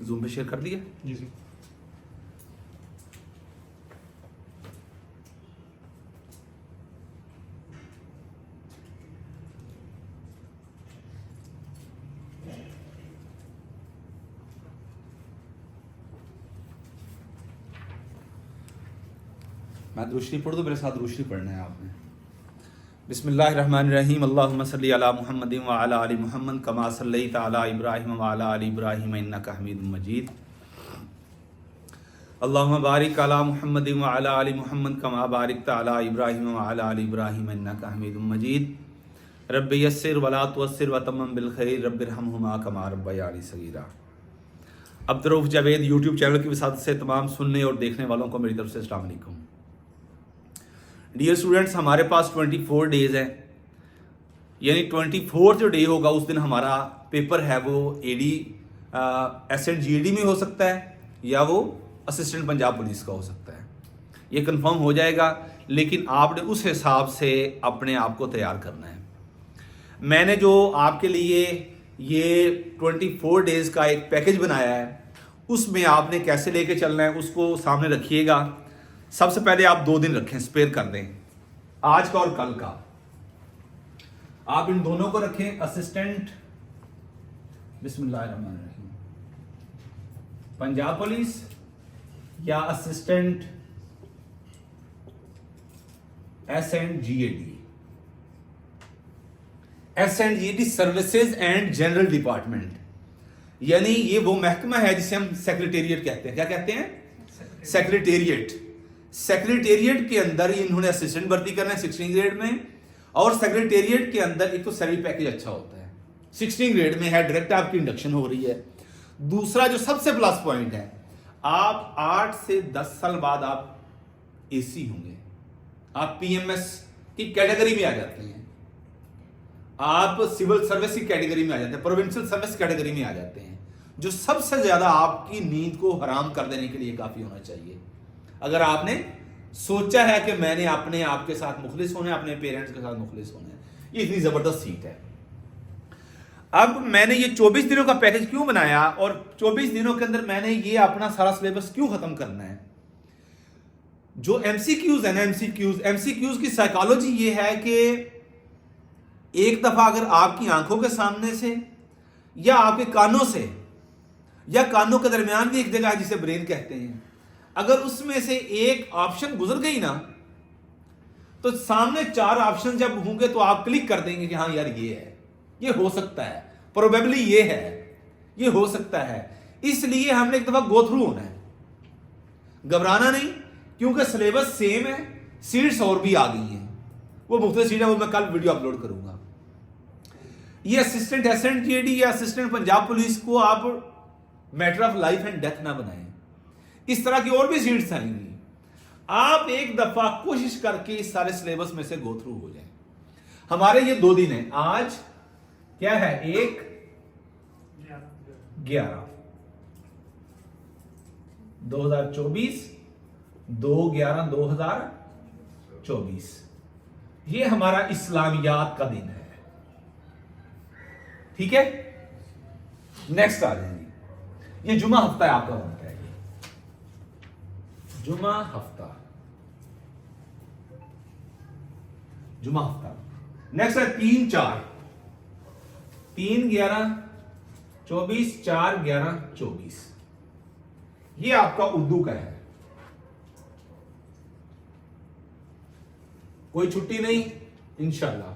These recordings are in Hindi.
जूम पे शेयर कर दिया जी सर। मैं दूसरी पढ़ दूँ, मेरे साथ दूसरी पढ़ना है आपने। बिस्मिल्लाहिर्रहमानिर्रहीम, अल्लाहुम्मा सल्ली अला मुहम्मदिन व अला आलि मुहम्मद कमा सल्लैता अला इब्राहीम व अला आलि इब्राहीम इन्नका हमीदुम मजीद। अल्लाहुम्मा बारिक अला मुहम्मदिन व अला आलि मुहम्मद कमा बारिकता अला इब्राहीम व अला आलि इब्राहीम इन्नका हमीदुम मजीद। रब्बि यस्सिर वला तुअस्सिर व तम्मम बिल खैर रब्बिरहमहुमा कमा रब्बयानी सगीरा। अब्दुर्रऊफ जावेद यूट्यूब चैनल की वसात से तमाम सुनने और देखने वालों को मेरी तरफ से अस्सलाम वालेकुम। डियर स्टूडेंट्स, हमारे पास 24 डेज़ हैं, यानी 24 जो डे होगा उस दिन हमारा पेपर है वो एडी SNGAD में हो सकता है या वो असिस्टेंट पंजाब पुलिस का हो सकता है। ये कंफर्म हो जाएगा, लेकिन आपने उस हिसाब से अपने आप को तैयार करना है। मैंने जो आपके लिए ये 24 डेज़ का एक पैकेज बनाया है, उसमें आपने कैसे लेके चलना है उसको सामने रखिएगा। सबसे पहले आप 2 दिन रखें, स्पेयर कर दें, आज का और कल का। आप इन दोनों को रखें, असिस्टेंट बिस्मिल्लाहिर्रहमानिर्रहीम पंजाब पुलिस या assistant SNGAD services and general department, यानी ये वो महकमा है जिसे हम सेक्रेटेरिएट कहते हैं। क्या कहते हैं? सेक्रेटेरिएट। सेक्रेटेरिएट के अंदर इन्होंने असिस्टेंट भर्ती करना है 16 ग्रेड में, और सेक्रेटेरिएट के अंदर एक तो सैलरी पैकेज अच्छा होता है, 16 ग्रेड में है, डायरेक्ट आपकी इंडक्शन हो रही है। दूसरा जो सबसे प्लस पॉइंट है, आप 8 से 10 साल बाद आप AC होंगे, आप PMS की कैटेगरी में आ जाते हैं, आप सिविल सर्विस की कैटेगरी में आ जाते हैं, प्रोविंशियल सर्विस कैटेगरी में आ जाते हैं, जो सबसे ज्यादा आपकी नींद को हराम कर देने के लिए काफी होना चाहिए। अगर आपने सोचा है कि मैंने अपने आप के साथ मुखलिस होना है, अपने पेरेंट्स के साथ मुखलिस होना है, ये इतनी जबरदस्त सीट है। अब मैंने ये 24 दिनों का पैकेज क्यों बनाया और 24 दिनों के अंदर मैंने ये अपना सारा सिलेबस क्यों खत्म करना है। जो MCQs है ना, MCQs की साइकोलॉजी ये है कि एक दफा अगर आपकी आंखों के सामने से या आपके कानों से या कानों के दरमियान भी एक जगह है जिसे ब्रेन कहते हैं, अगर उसमें से एक ऑप्शन गुजर गई ना, तो सामने 4 ऑप्शन जब होंगे तो आप क्लिक कर देंगे कि हाँ यार ये है, ये हो सकता है, प्रोबेबली ये है, ये हो सकता है। इसलिए हमने एक दफा गो थ्रू होना है, घबराना नहीं, क्योंकि सिलेबस सेम है, सीट्स और भी आ गई हैं, वो मुख्तलिफ सीट है, वो मैं कल वीडियो अपलोड करूंगा। ये असिस्टेंट SNGAD या असिस्टेंट पंजाब पुलिस को आप matter of life and death ना बनाएं, इस तरह की और भी सीट्स आएंगी। आप एक दफा कोशिश करके इस सारे सिलेबस में से गो थ्रू हो जाए। हमारे ये 2 दिन है, आज क्या है, 1/11/2024, 2/11/2024, ये हमारा इस्लामियात का दिन है। ठीक है, नेक्स्ट आ जाएंगे। ये जुमा हफ्ता है आपका बनता है, जुमा हफ्ता, जुमा हफ्ता। नेक्स्ट है 3/4, 3/11/24, 4/11/24, ये आपका उर्दू का है। कोई छुट्टी नहीं इंशाल्लाह,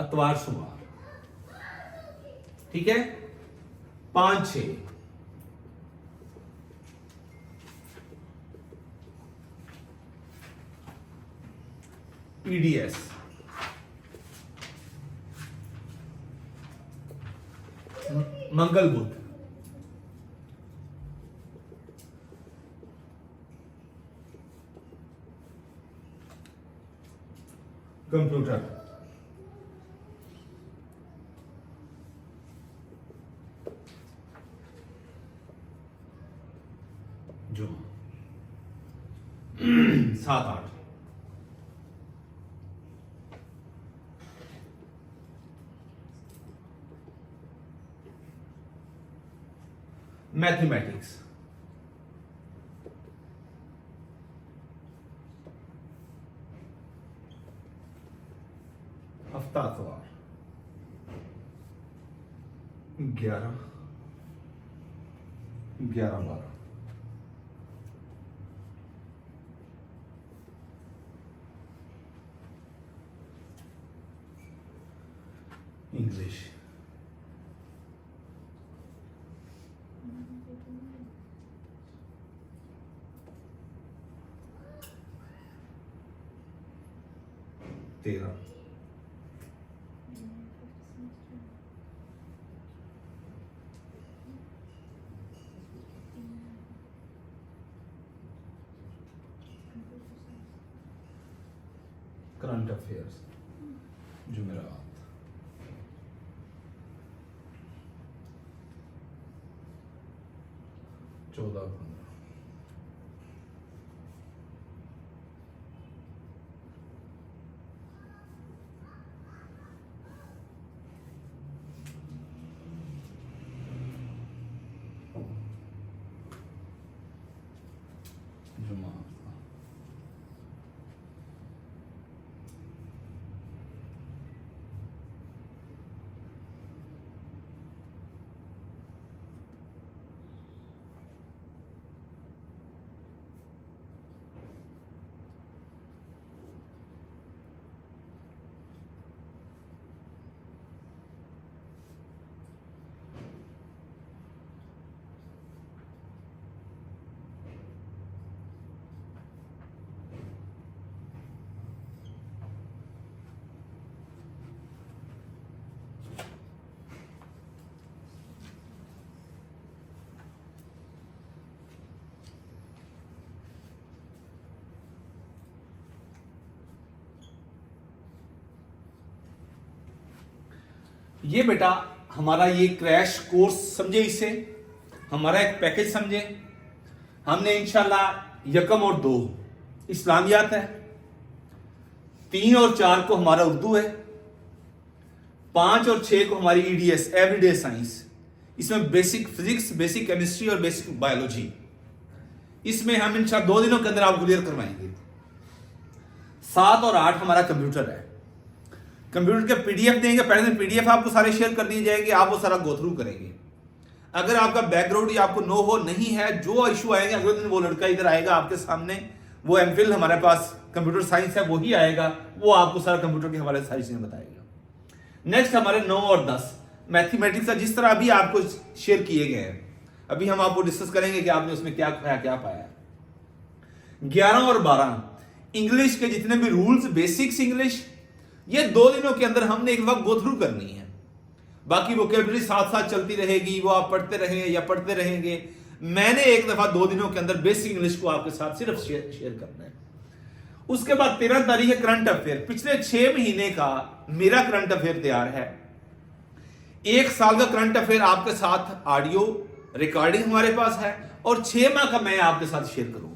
अतवार सोमवार। ठीक है, 5/6, PDS, मंगल बुध, कंप्यूटर, जो 7-8, मैथमेटिक्स, हफ्ता सवार 11 12 इंग्लिश, तेरह, करंट अफेयर्स, जुमेरात, 14 15, जुमा, ये बेटा हमारा ये क्रैश कोर्स समझे, इसे हमारा एक पैकेज समझे। हमने इंशाल्लाह यकम और 2 इस्लामियात है, 3 और 4 को हमारा उर्दू है, 5 और 6 को हमारी ईडीएस एवरीडे साइंस, इसमें बेसिक फिजिक्स, बेसिक केमिस्ट्री और बेसिक बायोलॉजी, इसमें हम इंशाल्लाह 2 दिनों के अंदर आप क्लियर करवाएंगे। 7 और 8 हमारा कंप्यूटर है, कंप्यूटर के पीडीएफ देंगे, पहले दिन पीडीएफ आपको सारे शेयर कर दिए जाएंगे, आप वो सारा गो थ्रू करेंगे। अगर आपका बैकग्राउंड या आपको नो हो नहीं है, जो इशू आएंगे अगले दिन वो लड़का इधर आएगा आपके सामने, वो एमफिल हमारे पास कंप्यूटर साइंस है वही आएगा, वो आपको सारा कंप्यूटर के हवाले से सारी चीजें बताएगा। नेक्स्ट हमारे 9 और 10 मैथमेटिक्स का, जिस तरह अभी आपको शेयर किए गए हैं, अभी हम आपको डिस्कस करेंगे कि आपने उसमें क्या पाया क्या पाया। 11 और 12 इंग्लिश के जितने भी रूल्स, बेसिक्स इंग्लिश, ये 2 दिनों के अंदर हमने एक वक्त गो थ्रू करनी है। बाकी वोकैबुलरी साथ साथ चलती रहेगी, वो आप पढ़ते रहेंगे या पढ़ते रहेंगे। मैंने एक दफा 2 दिनों के अंदर बेसिक इंग्लिश को आपके साथ सिर्फ शेयर करना है। उसके बाद 13 तारीख है करंट अफेयर, पिछले 6 महीने का मेरा करंट अफेयर तैयार है। 1 साल का करंट अफेयर आपके साथ ऑडियो रिकॉर्डिंग हमारे पास है, और 6 माह का मैं आपके साथ शेयर करूंगा,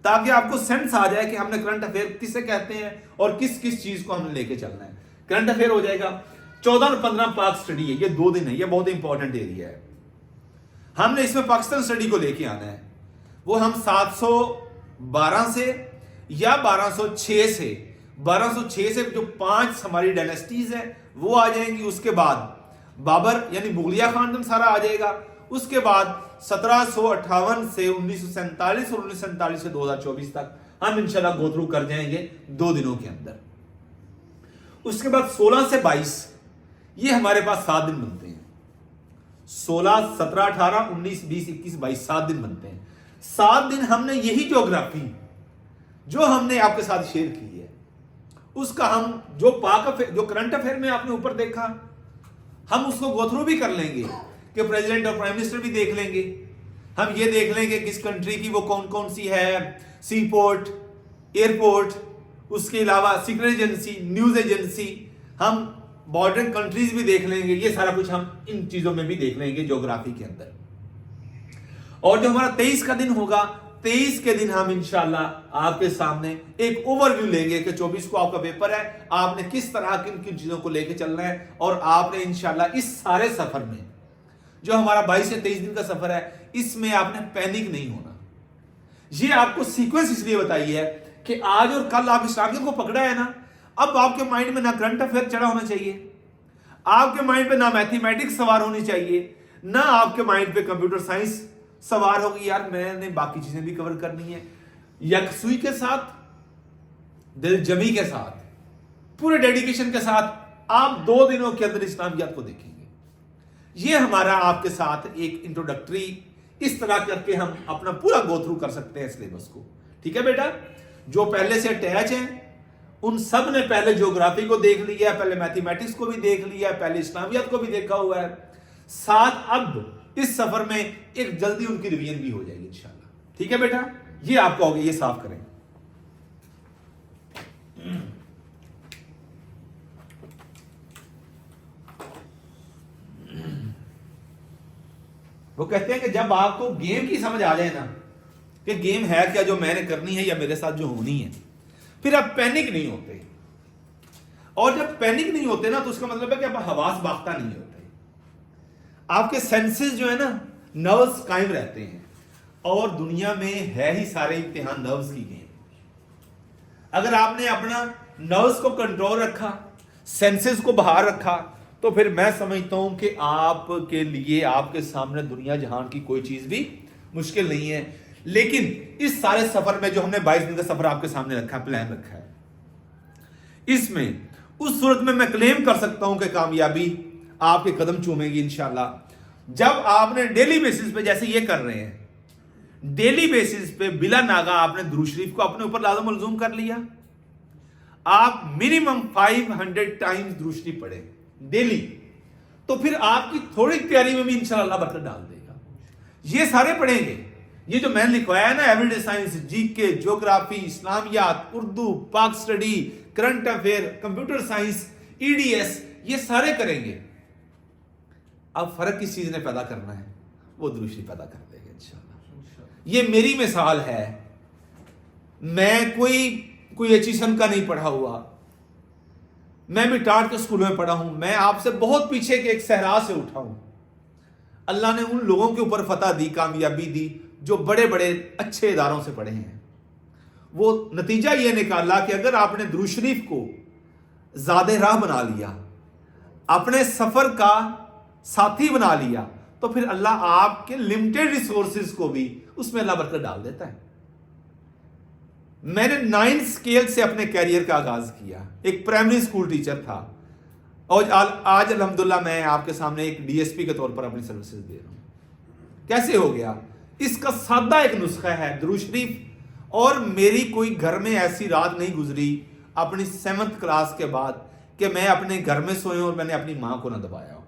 ताकि आपको सेंस आ जाए कि हमने करंट अफेयर किसे कहते हैं और किस किस चीज को हमने लेके चलना है। करंट अफेयर हो जाएगा। 14 और 15 पाक स्टडी है, ये 2 दिन है, ये बहुत इंपॉर्टेंट एरिया है। हमने इसमें पाकिस्तान स्टडी को लेके आना है। वो हम 712 से या 1206 से 1206 से जो 5 हमारी डायनेस्टीज है वो आ जाएंगी। उसके बाद बाबर यानी मुगलिया खानदान सारा आ जाएगा। उसके बाद 1758 से 1947 और 1947 से 2024 तक हम इंशाल्लाह गो थ्रू कर जाएंगे 2 दिनों के अंदर। उसके बाद 16 से 22 ये हमारे पास 7 दिन बनते हैं। 16, 17, 18, 19, 20, 21, 22 7 दिन बनते हैं। 7 दिन हमने यही ज्योग्राफी जो हमने आपके साथ शेयर की है, उसका हम जो करंट अफेयर में आपने ऊपर देखा, हम उसको गो थ्रू भी कर लेंगे कि प्रेसिडेंट और प्राइम मिनिस्टर भी देख लेंगे। हम ये देख लेंगे किस कंट्री की वो कौन कौन सी है, सी पोर्ट, एयरपोर्ट, उसके अलावा सीक्रेट एजेंसी, न्यूज एजेंसी, हम बॉर्डर कंट्रीज भी देख लेंगे। ये सारा कुछ हम इन चीजों में भी देख लेंगे ज्योग्राफी के अंदर। और जो हमारा 23 का दिन होगा, 23 के दिन हम इंशाल्लाह आपके सामने एक ओवरव्यू लेंगे कि 24 को आपका पेपर है, आपने किस तरह किन किन चीजों को लेके चलना है, और आपने इंशाल्लाह इस सारे सफर में जो हमारा 22 से 23 दिन का सफर है, इसमें आपने पैनिक नहीं होना। ये आपको सीक्वेंस इसलिए बताई है कि आज और कल आप इस्लामियत को पकड़ा है ना, अब आपके माइंड में ना करंट अफेयर चढ़ा होना चाहिए, आपके माइंड पे ना मैथमेटिक्स सवार होनी चाहिए, ना आपके माइंड पे कंप्यूटर साइंस सवार होगी, यार मैंने बाकी चीजें भी कवर करनी है। यकसुई के साथ, दिलजमी के साथ, पूरे डेडिकेशन के साथ आप 2 दिनों के अंदर इस्लामियत को देखेंगे। ये हमारा आपके साथ एक इंट्रोडक्टरी, इस तरह करके हम अपना पूरा गो थ्रू कर सकते हैं सिलेबस को। ठीक है बेटा, जो पहले से अटैच हैं उन सब ने पहले ज्योग्राफी को देख लिया है, पहले मैथमेटिक्स को भी देख लिया है, पहले इस्लामियत को भी देखा हुआ है, साथ अब इस सफर में एक जल्दी उनकी रिवीजन भी हो जाएगी इंशाल्लाह। ठीक है बेटा, ये आपका हो गया, ये साफ करें। वो कहते हैं कि जब आपको गेम की समझ आ जाए ना कि गेम है क्या जो मैंने करनी है या मेरे साथ जो होनी है, फिर आप पैनिक नहीं होते। और जब पैनिक नहीं होते ना तो उसका मतलब है कि आप हवास बाख्ता नहीं होते, आपके सेंसेस जो है ना, नर्व्स कायम रहते हैं। और दुनिया में है ही सारे इम्तिहान नर्व्स की गेम। अगर आपने अपना नर्व्स को कंट्रोल रखा, सेंसेस को बाहर रखा, तो फिर मैं समझता हूं कि आपके लिए, आपके सामने दुनिया जहान की कोई चीज भी मुश्किल नहीं है। लेकिन इस सारे सफर में जो हमने 22 दिन का सफर आपके सामने रखा है, प्लान रखा है, इसमें उस सूरत में मैं क्लेम कर सकता हूं कि कामयाबी आपके कदम चूमेगी इंशाल्लाह। जब आपने डेली बेसिस पे, जैसे ये कर रहे हैं, डेली बेसिस पे बिला नागा आपने दुरूद शरीफ को अपने ऊपर लाज़िम मलज़ूम कर लिया, आप मिनिमम 500 टाइम्स दुरूद शरीफ पढ़े डेली, तो फिर आपकी थोड़ी तैयारी में भी इंशाल्लाह बरकत डाल देगा। ये सारे पढ़ेंगे, ये जो मैंने लिखवाया है ना, everyday science, GK, geography, Islamiat, Urdu, Pak study, current affair, computer science, EDS, ये सारे करेंगे। अब फर्क किस चीज ने पैदा करना है, वो दुरूद शरीफ पैदा कर देगा इंशाल्लाह। ये मेरी मिसाल है, मैं कोई एचीसन का नहीं पढ़ा हुआ, मैं भी टाट के स्कूल में पढ़ा हूं, मैं आपसे बहुत पीछे के एक सहरा से उठा हूं। अल्लाह ने उन लोगों के ऊपर फतह दी, कामयाबी दी, जो बड़े बड़े अच्छे इदारों से पढ़े हैं। वो नतीजा ये निकाला कि अगर आपने दुरूद शरीफ को ज़ादे राह बना लिया, अपने सफर का साथी बना लिया, तो फिर अल्लाह आपके लिमिटेड रिसोर्सेज को भी उसमें अल्लाह बरकत डाल देता है। मैंने 9 स्केल से अपने कैरियर का आगाज किया, एक प्राइमरी स्कूल टीचर था, और आज अल्हम्दुलिल्लाह मैं आपके सामने एक डीएसपी के तौर पर अपनी सर्विसेज दे रहा हूं। कैसे हो गया? इसका सादा एक नुस्खा है, दुरूद शरीफ। और मेरी कोई घर में ऐसी रात नहीं गुजरी अपनी 7th क्लास के बाद कि मैं अपने घर में सोया और मैंने अपनी मां को ना दबाया हो।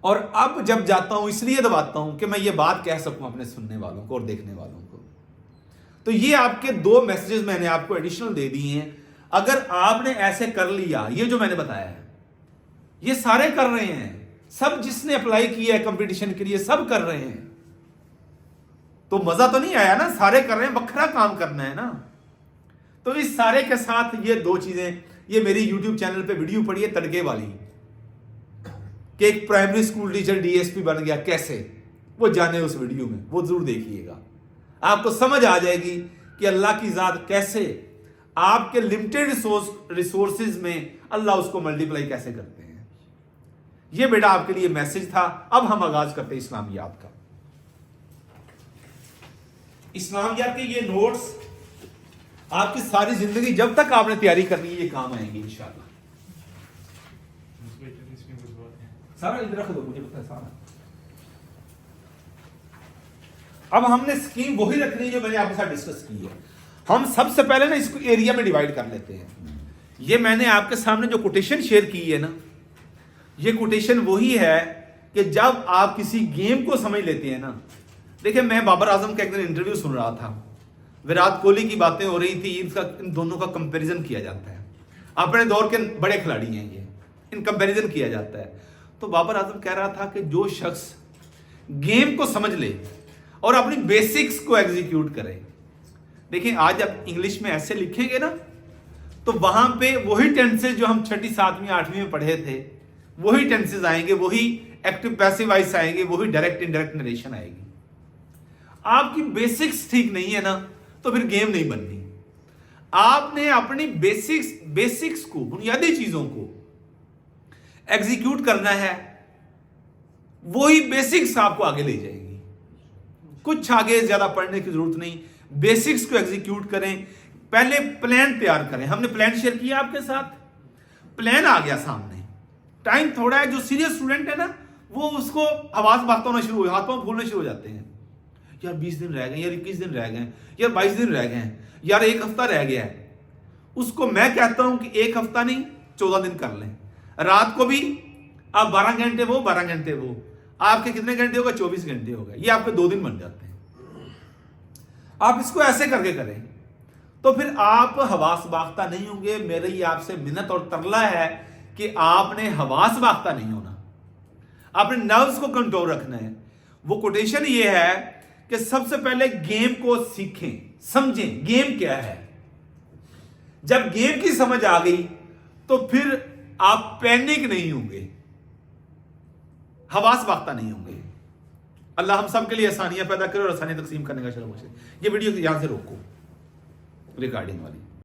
और अब जब जाता हूं इसलिए दबाता हूं कि मैं ये बात कह सकूं अपने सुनने वालों को और देखने वालों को। तो ये आपके 2 मैसेजेस मैंने आपको एडिशनल दे दिए हैं। अगर आपने ऐसे कर लिया, ये जो मैंने बताया है, ये सारे कर रहे हैं, सब जिसने अप्लाई किया है कंपटीशन के लिए सब कर रहे हैं, तो मजा तो नहीं आया ना? सारे कर रहे हैं, बखरा काम करना है ना। तो इस सारे के साथ ये 2 चीजें, ये मेरी YouTube चैनल पे वीडियो पड़ी है तड़के वाली कि एक प्राइमरी स्कूल टीचर डीएसपी बन गया कैसे, वो जाने उस वीडियो में, वो जरूर देखिएगा, आपको समझ आ जाएगी कि अल्लाह की जात कैसे आपके लिमिटेड रिसोर्सेज में अल्लाह उसको मल्टीप्लाई कैसे करते हैं। ये बेटा आपके लिए मैसेज था। अब हम आगाज करते हैं इस्लामियात का। इस्लामियात के ये नोट्स आपकी सारी जिंदगी जब तक आपने तैयारी करनी है ये काम आएंगे इंशाल्लाह। सारा इधर रख दो, मुझे पता है सारा। अब हमने स्कीम वही रखनी है जो मैंने आपके साथ डिस्कस की है। हम सबसे पहले ना इसको एरिया में डिवाइड कर लेते हैं। ये मैंने आपके सामने जो कोटेशन शेयर की है ना, ये कोटेशन वही है कि जब आप किसी गेम को समझ लेते हैं ना। देखिए, मैं बाबर आजम का एक दिन इंटरव्यू सुन रहा था, विराट कोहली की बातें हो रही थी, इन दोनों का कंपैरिजन किया जाता है, अपने दौर के बड़े खिलाड़ी हैं ये, इन कंपैरिजन किया जाता है। तो बाबर आजम कह रहा था कि जो शख्स गेम को समझ ले और अपनी बेसिक्स को एग्जीक्यूट करे। देखिए, आज आप इंग्लिश में ऐसे लिखेंगे ना तो वहां पे वही टेंसेस जो हम 6ठी 7वीं 8वीं में पढ़े थे वही टेंसेस आएंगे, वही एक्टिव पैसिव वॉइस आएंगे, वो भी डायरेक्ट इनडायरेक्ट नरेशन आएगी। आपकी बेसिक्स ठीक नहीं है ना, तो फिर गेम नहीं बननी। आपने अपनी बेसिक्स को, बुनियादी चीजों को एग्जीक्यूट करना है, वही बेसिक्स आपको आगे ले जाएगी। कुछ आगे ज्यादा पढ़ने की जरूरत नहीं, बेसिक्स को एग्जीक्यूट करें। पहले प्लान तैयार करें। हमने प्लान शेयर किया आपके साथ, प्लान आ गया सामने, टाइम थोड़ा है। जो सीरियस स्टूडेंट है ना, वो उसको हवास बात होना शुरू हो, हाथ पांव फूलने शुरू हो जाते हैं। यार 20 दिन रह गए, यार 21 दिन रह गए, यार 22 दिन रह गए, यार 1 हफ्ता रह गया है। उसको मैं कहता हूं कि 1 हफ्ता नहीं 14 दिन कर लें। रात को भी आप 12 घंटे वो 12 घंटे वो, आपके कितने घंटे होगा? 24 घंटे होगा। ये आपके 2 दिन बन जाते हैं। आप इसको ऐसे करके करें तो फिर आप हवास बाख्ता नहीं होंगे। मेरी ये आपसे मिन्नत और तरला है कि आपने हवास बाख्ता नहीं होना, आपने नर्व्स को कंट्रोल रखना है। वो कोटेशन ये है कि सबसे पहले गेम को सीखें, समझें गेम क्या है। जब गेम की समझ आ गई तो फिर आप पैनिक नहीं होंगे, हवास बाख्ता नहीं होंगे। अल्लाह हम सब के लिए आसानियां पैदा करे और आसानियां तकसीम करने का शर्म। ये वीडियो यहां से रोको, रिकॉर्डिंग वाली।